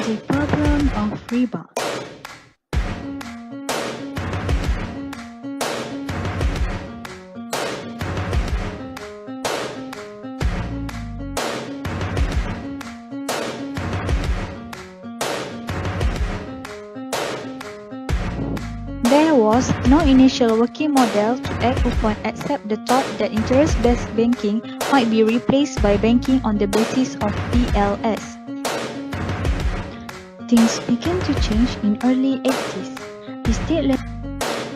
The problem of riba. There was no initial working model to act upon except the thought that interest-based banking might be replaced by banking on the basis of PLS. Things began to change in early 80s.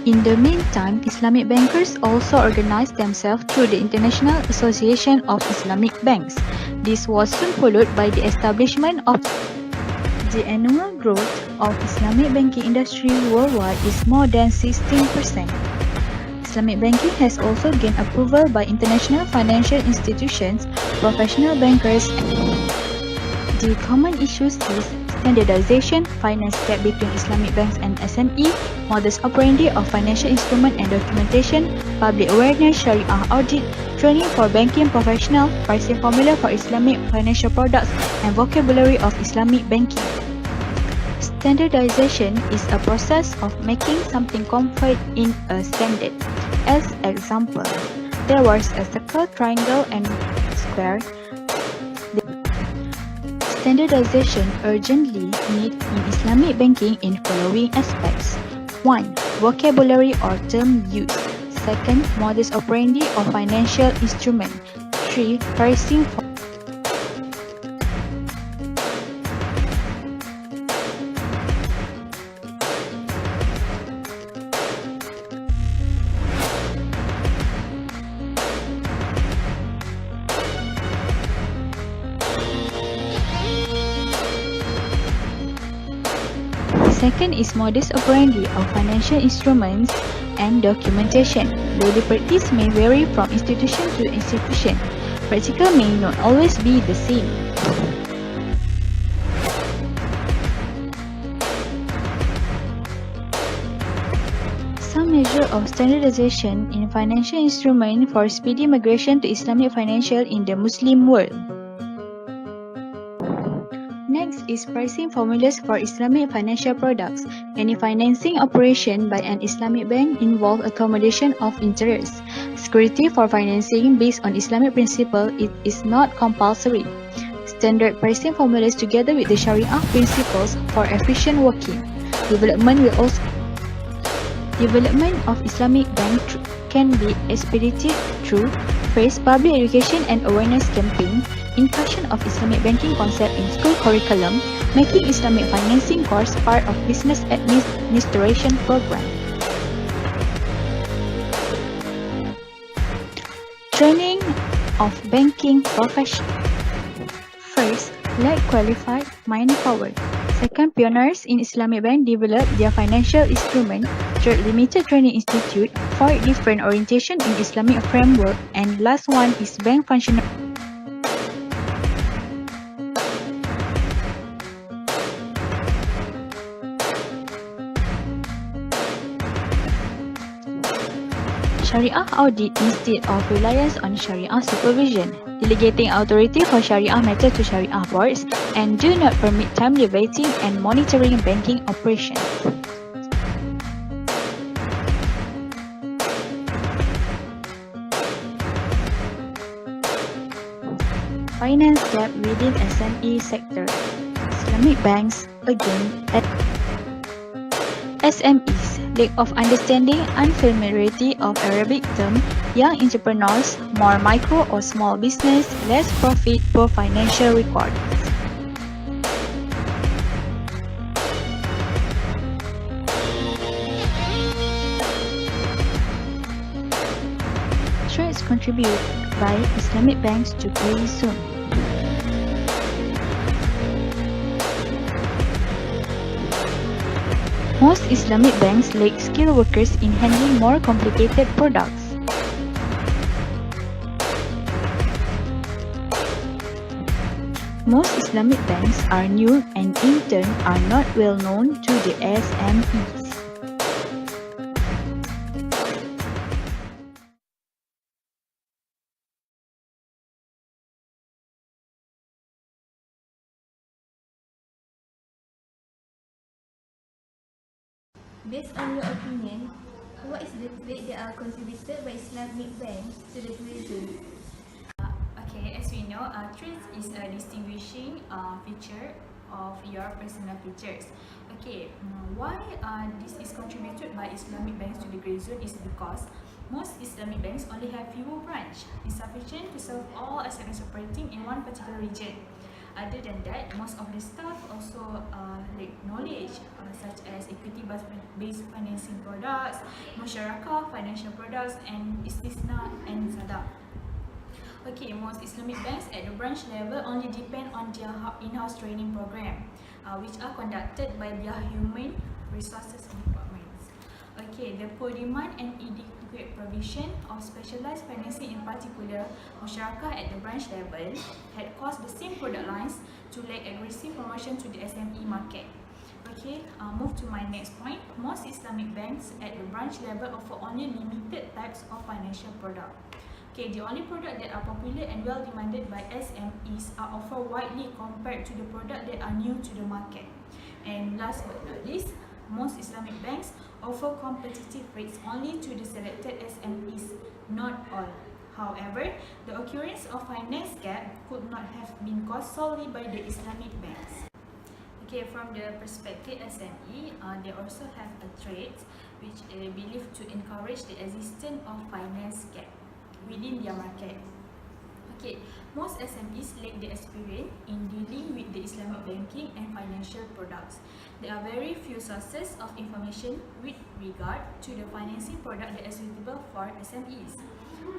In the meantime, Islamic bankers also organized themselves through the International Association of Islamic Banks. This was soon followed by the establishment of the annual growth of Islamic banking industry worldwide is more than 16%. Islamic banking has also gained approval by international financial institutions, professional bankers, and the common issues is standardization, finance gap between Islamic banks and SME, modus operandi of financial instrument and documentation, public awareness, Sharia audit, training for banking professionals, pricing formula for Islamic financial products, and vocabulary of Islamic banking. Standardization is a process of making something convert in a standard. As example, there was a circle, triangle, and square. Standardization urgently needed in Islamic banking in following aspects. 1. Vocabulary or term use. 2. Modus operandi of financial instrument. 3. Pricing for Second is modus operandi of financial instruments and documentation. Though the practice may vary from institution to institution, practical may not always be the same. Some measure of standardization in financial instrument for speedy migration to Islamic financial in the Muslim world. Next is pricing formulas for Islamic financial products. Any financing operation by an Islamic bank involves accommodation of interest. Security for financing based on Islamic principle it is not compulsory. Standard pricing formulas together with the Sharia principles for efficient working. Development of Islamic bank can be expedited through first, public education and awareness campaign, inclusion of Islamic banking concept in school curriculum, making Islamic financing course part of business administration program. Training of banking professionals. First, lack qualified manpower. Second, pioneers in Islamic bank develop their financial instrument. Third, limited training institute. Fourth, different orientation in Islamic framework. And last one is bank functional. Sharia audit instead of reliance on Sharia supervision, delegating authority for Sharia matters to Sharia boards, and do not permit timely vetting and monitoring banking operations. Finance gap within SME sector. Islamic banks again at SMEs, lack of understanding, unfamiliarity of Arabic term, young entrepreneurs, more micro or small business, less profit, poor financial records. Threats contributed by Islamic banks to pay soon. Most Islamic banks lack skilled workers in handling more complicated products. Most Islamic banks are new and in turn are not well known to the SMEs. Based on your opinion, what is the trait that are contributed by Islamic banks to the tourism? Okay, as we know, traits is a distinguishing feature of your personal features. Okay, why this is contributed by Islamic banks to the grey zone is because most Islamic banks only have fewer branches, insufficient to serve all SMEs operating in one particular region. Other than that, most of the staff also lack knowledge such as equity-based financing products, musyarakah financial products, and istisna and sadaq. Okay, most Islamic banks at the branch level only depend on their in-house training program, which are conducted by their human resources departments. Okay, the poor demand and inadequate provision of specialized financing, in particular musyarakah at the branch level, had caused the same product lines to lack aggressive promotion to the SME market. Okay, move to my next point. Most Islamic banks at the branch level offer only limited types of financial product. Okay, the only product that are popular and well demanded by SMEs are offered widely compared to the product that are new to the market. And last but not least, most Islamic banks offer competitive rates only to the selected SMEs, not all. However, the occurrence of finance gap could not have been caused solely by the Islamic banks. Okay, from the perspective SME, they also have a trait which believed to encourage the existence of finance gap within their market. Okay, most SMEs lack the experience in dealing with the Islamic banking and financial products. There are very few sources of information with regard to the financing product that is suitable for SMEs.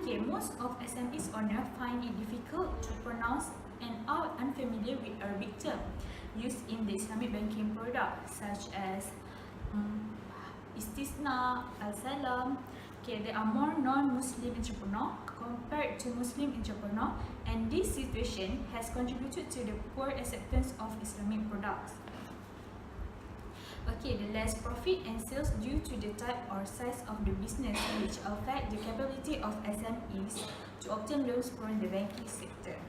Okay, most of SMEs owners find it difficult to pronounce and are unfamiliar with Arabic term used in the Islamic banking product such as istisna, al-salam. Okay, there are more non-Muslim entrepreneurs compared to Muslim entrepreneurs, and this situation has contributed to the poor acceptance of Islamic products. Okay, the less profit and sales due to the type or size of the business, which affect the capability of SMEs to obtain loans from the banking sector.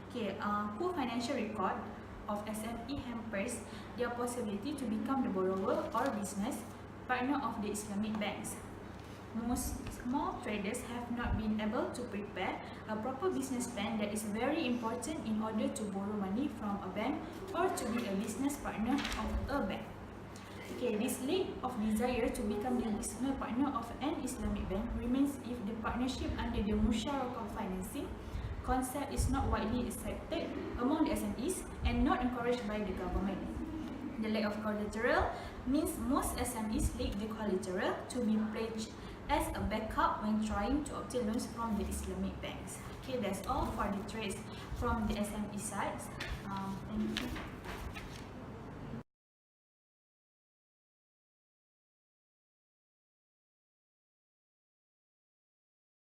Okay, poor financial record of SME hampers their possibility to become the borrower or business partner of the Islamic banks. Most small traders have not been able to prepare a proper business plan that is very important in order to borrow money from a bank or to be a business partner of a bank. Okay, this lack of desire to become the business partner of an Islamic bank remains if the partnership under the musyarakah financing concept is not widely accepted among the SMEs and not encouraged by the government. The lack of collateral means most SMEs lack the collateral to be pledged as a backup when trying to obtain loans from the Islamic banks. Okay, that's all for the traits from the SME sides. Thank you.